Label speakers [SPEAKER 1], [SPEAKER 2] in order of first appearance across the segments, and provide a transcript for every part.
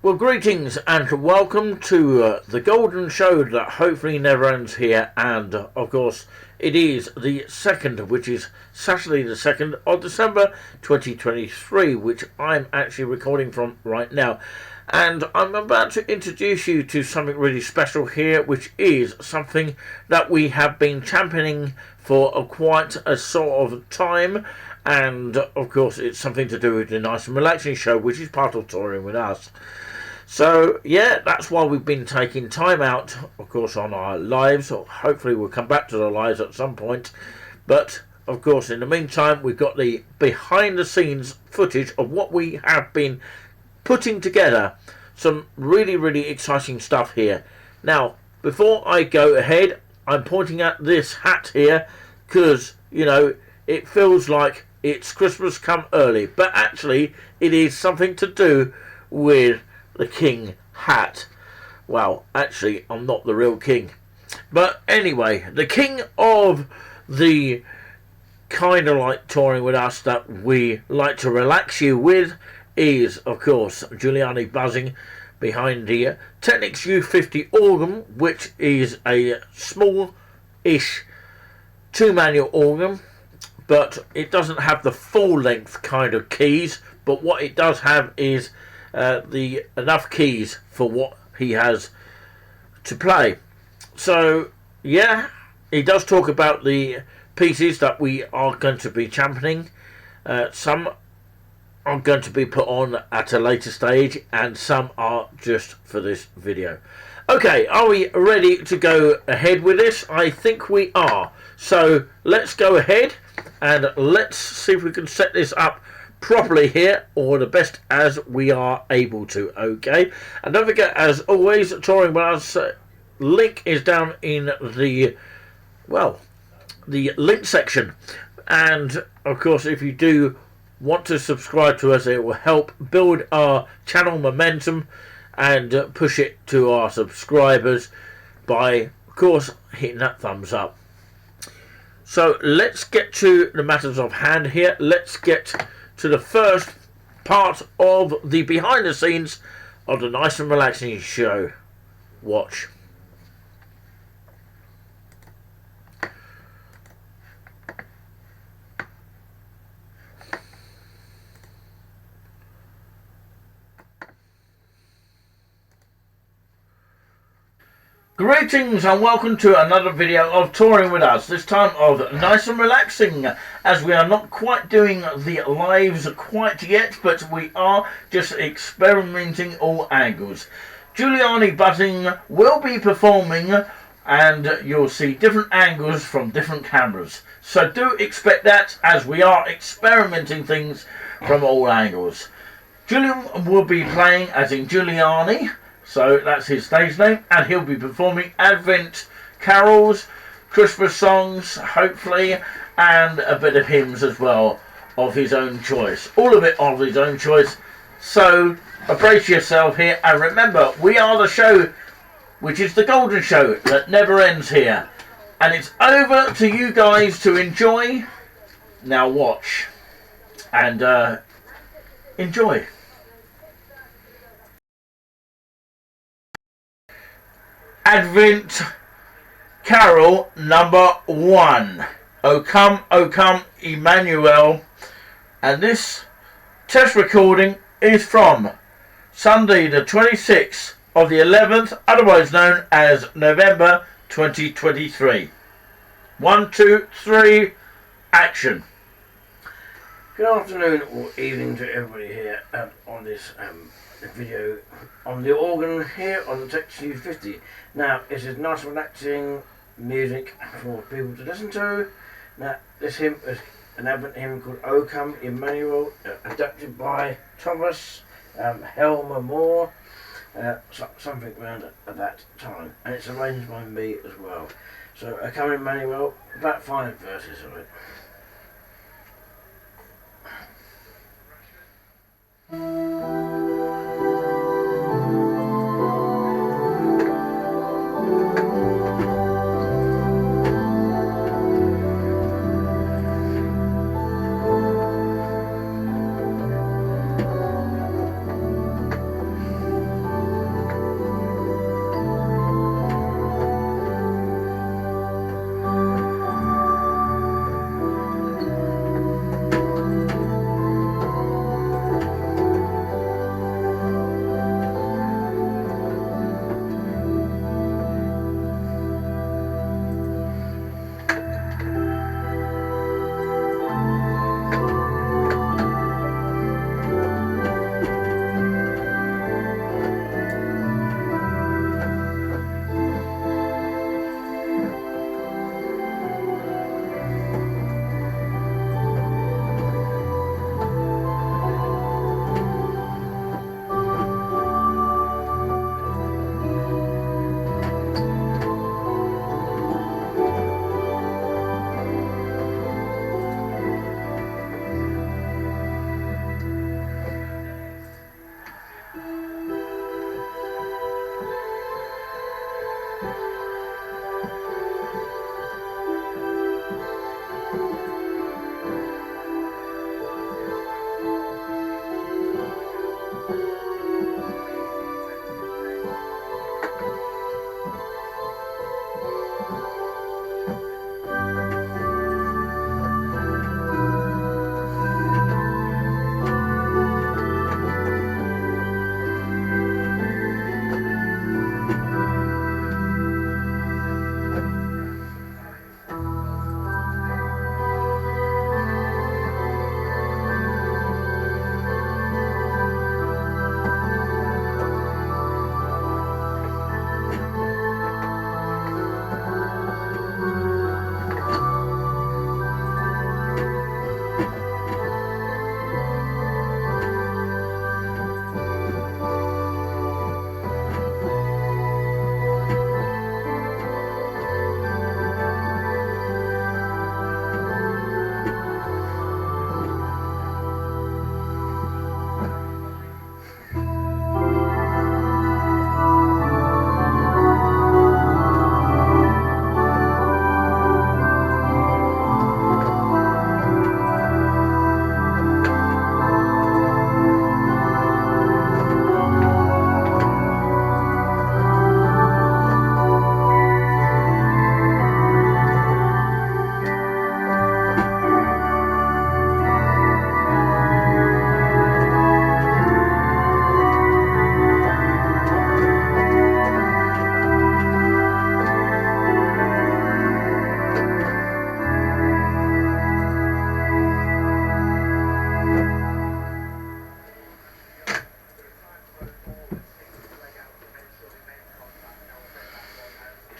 [SPEAKER 1] Well, greetings and welcome to the Golden Show that hopefully never ends here. And of course, it is the 2nd, which is Saturday, the 2nd of December 2023, which I'm actually recording from right now. And I'm about to introduce you to something really special here, which is something that we have been championing for quite a sort of time. And of course, it's something to do with the Nice and Relaxing Show, which is part of Touring With Us. So, yeah, that's why we've been taking time out, of course, on our lives. Or hopefully we'll come back to the lives at some point. But, of course, in the meantime, we've got the behind-the-scenes footage of what we have been putting together. Some really, really exciting stuff here. Now, before I go ahead, I'm pointing at this hat here because, you know, it feels like it's Christmas come early. But actually, it is something to do with the king hat. Well, actually, I'm not the real king. But anyway, the king of the kind of like Touring With Us that we like to relax you with is, of course, Giuliani buzzing behind the Technics U50 organ, which is a small-ish two-manual organ, but it doesn't have the full-length kind of keys, but what it does have is the enough keys for what he has to play. So yeah, he does talk about the pieces that we are going to be championing. Some are going to be put on at a later stage, and some are just for this video. Okay, are we ready to go ahead with this? I think we are. So let's go ahead and let's see if we can set this up properly here, or the best as we are able to. Okay, and don't forget, as always, Touring With Us link is down in the link section, and of course, if you do want to subscribe to us, it will help build our channel momentum and push it to our subscribers by, of course, hitting that thumbs up. So let's get to the matters of hand here. Let's get to the first part of the behind the scenes of the Nice and Relaxing Show. Watch. Greetings and welcome to another video of Touring With Us, this time of Nice and Relaxing, as we are not quite doing the lives quite yet, but we are just experimenting all angles. Giuliani Buzzing will be performing, and you'll see different angles from different cameras. So do expect that, as we are experimenting things from all angles. Julian will be playing as in Giuliani, so that's his stage name, and he'll be performing Advent carols, Christmas songs, hopefully, and a bit of hymns as well of his own choice. All of it of his own choice. So brace yourself here, and remember, we are the show which is the Golden Show that never ends here. And it's over to you guys to enjoy. Now watch and enjoy. Advent Carol number 1. O come, Emmanuel. And this test recording is from Sunday the 26th of the 11th, otherwise known as November 2023. 1, 2, 3, action.
[SPEAKER 2] Good afternoon or evening to everybody here on this video on the organ here on the Technics U50. Now, this is nice relaxing music for people to listen to. Now, this hymn is an Advent hymn called O Come Emmanuel, adapted by Thomas Helmer Moore, something around at that time, and it's arranged by me as well. So, O Come Emmanuel, about 5 verses of it.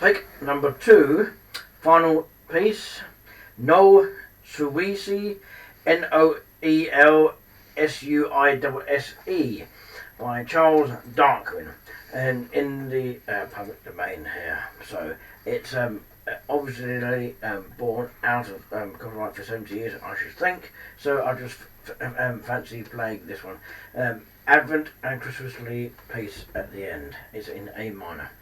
[SPEAKER 2] Pick number 2, final piece, Noel Suisse, Noelsuisse, by Charles Darwin, and in the public domain here. So it's obviously born out of copyright for 70 years, I should think. So I just fancy playing this one. Advent and Christmas piece at the end is in A minor.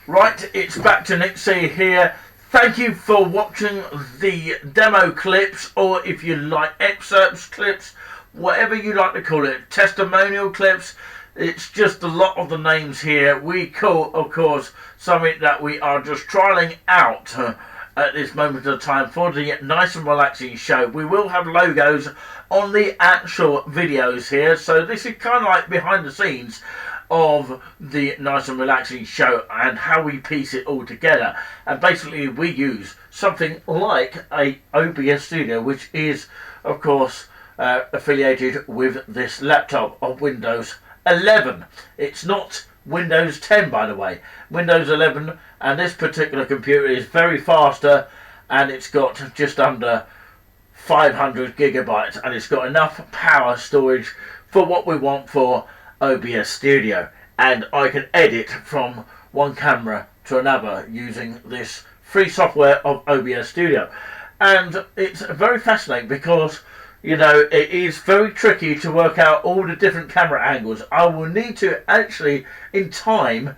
[SPEAKER 1] Right, it's back to Nick C here. Thank you for watching the demo clips, or if you like excerpts clips, whatever you like to call it, testimonial clips. It's just a lot of the names here we call, of course, something that we are just trialing out at this moment of time for the Nice and Relaxing show. We will have logos on the actual videos here, so this is kind of like behind the scenes of the Nice and Relaxing show and how we piece it all together. And basically we use something like a OBS Studio, which is of course affiliated with this laptop of Windows 11. It's not Windows 10, by the way. Windows 11, and this particular computer is very faster, and it's got just under 500 gigabytes, and it's got enough power storage for what we want for OBS Studio. And I can edit from one camera to another using this free software of OBS Studio. And it's very fascinating because, you know, it is very tricky to work out all the different camera angles. I will need to actually, in time,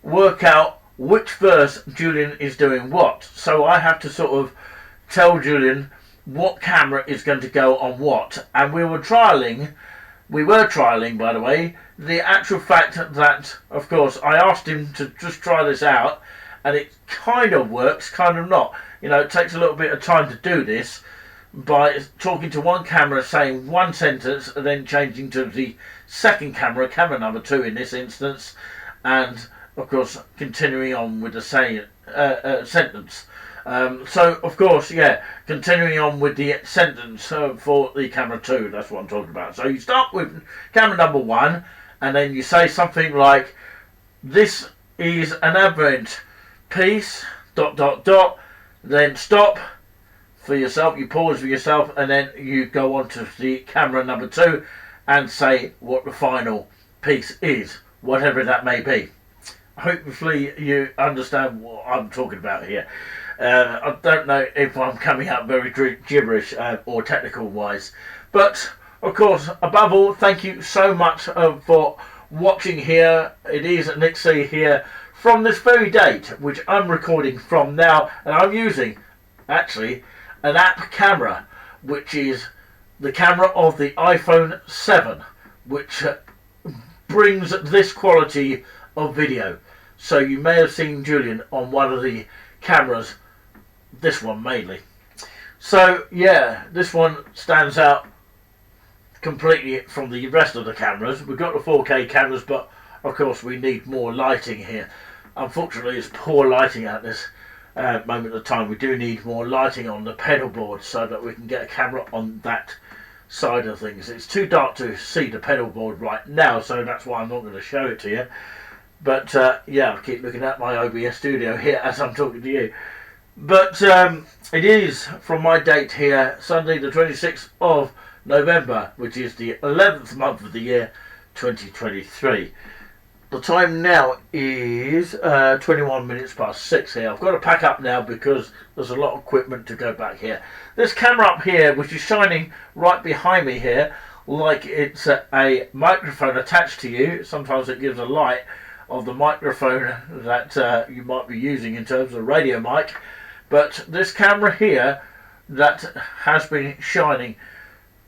[SPEAKER 1] work out which verse Julian is doing what. So I have to sort of tell Julian what camera is going to go on what. And we were trialling, by the way, the actual fact that, of course, I asked him to just try this out, and it kind of works, kind of not. You know, it takes a little bit of time to do this, by talking to one camera, saying one sentence, and then changing to the second camera, camera number 2 in this instance, and of course continuing on with the same sentence. So of course, yeah, continuing on with the sentence for the camera 2, that's what I'm talking about. So you start with camera number 1, and then you say something like, "This is an Advent piece, ... then stop for yourself, you pause for yourself, and then you go on to the camera number 2 and say what the final piece is, whatever that may be." Hopefully you understand what I'm talking about here. I don't know if I'm coming out very gibberish or technical wise, but of course, above all, thank you so much for watching here. It is Nick C here from this very date, which I'm recording from now, and I'm using actually an app camera, which is the camera of the iPhone 7, which brings this quality of video. So you may have seen Julian on one of the cameras, this one mainly. So yeah, this one stands out completely from the rest of the cameras. We've got the 4K cameras, but of course we need more lighting here. Unfortunately, it's poor lighting at this moment of time. We do need more lighting on the pedal board so that we can get a camera on that side of things. It's too dark to see the pedal board right now, so that's why I'm not going to show it to you. But yeah, I'll keep looking at my OBS Studio here as I'm talking to you. But it is, from my date here, Sunday the 26th of November, which is the 11th month of the year 2023. The time now is 21 minutes past 6 here. I've got to pack up now because there's a lot of equipment to go back here. This camera up here, which is shining right behind me here, like it's a microphone attached to you. Sometimes it gives a light of the microphone that you might be using in terms of radio mic. But this camera here that has been shining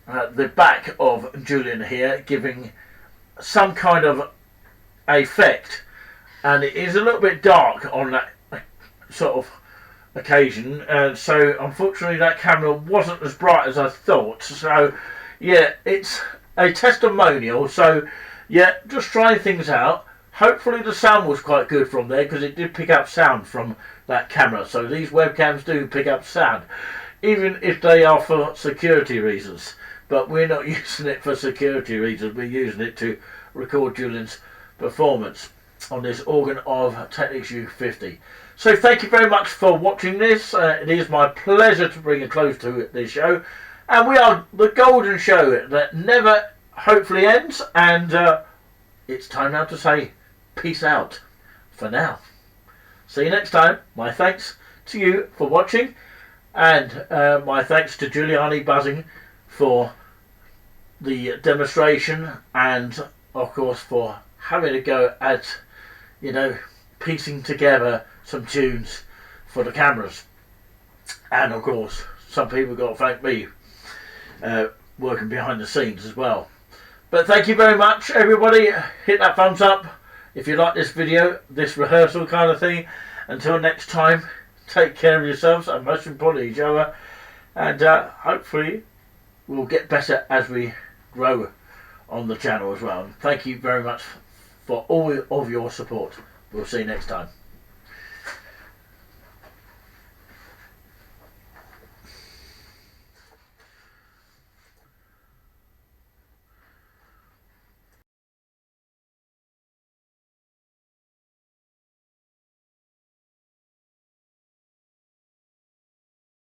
[SPEAKER 1] the back of Julian here, giving some kind of effect, and it is a little bit dark on that sort of occasion, so unfortunately that camera wasn't as bright as I thought. So yeah, it's a testimonial, so yeah, just trying things out. Hopefully the sound was quite good from there, because it did pick up sound from that camera. So these webcams do pick up sound, even if they are for security reasons, but we're not using it for security reasons. We're using it to record Julian's performance on this organ of Technics U50. So thank you very much for watching this. It is my pleasure to bring a close to this show, and we are the golden show that never hopefully ends, and it's time now to say peace out for now. See you next time. My thanks to you for watching, and my thanks to Giuliani Buzzing for the demonstration, and of course for having a go at, you know, piecing together some tunes for the cameras. And of course some people got to thank me working behind the scenes as well. But thank you very much everybody. Hit that thumbs up if you like this video, this rehearsal kind of thing. Until next time, take care of yourselves and most importantly each other, and hopefully we'll get better as we grow on the channel as well. And thank you very much for all of your support. We'll see you next time.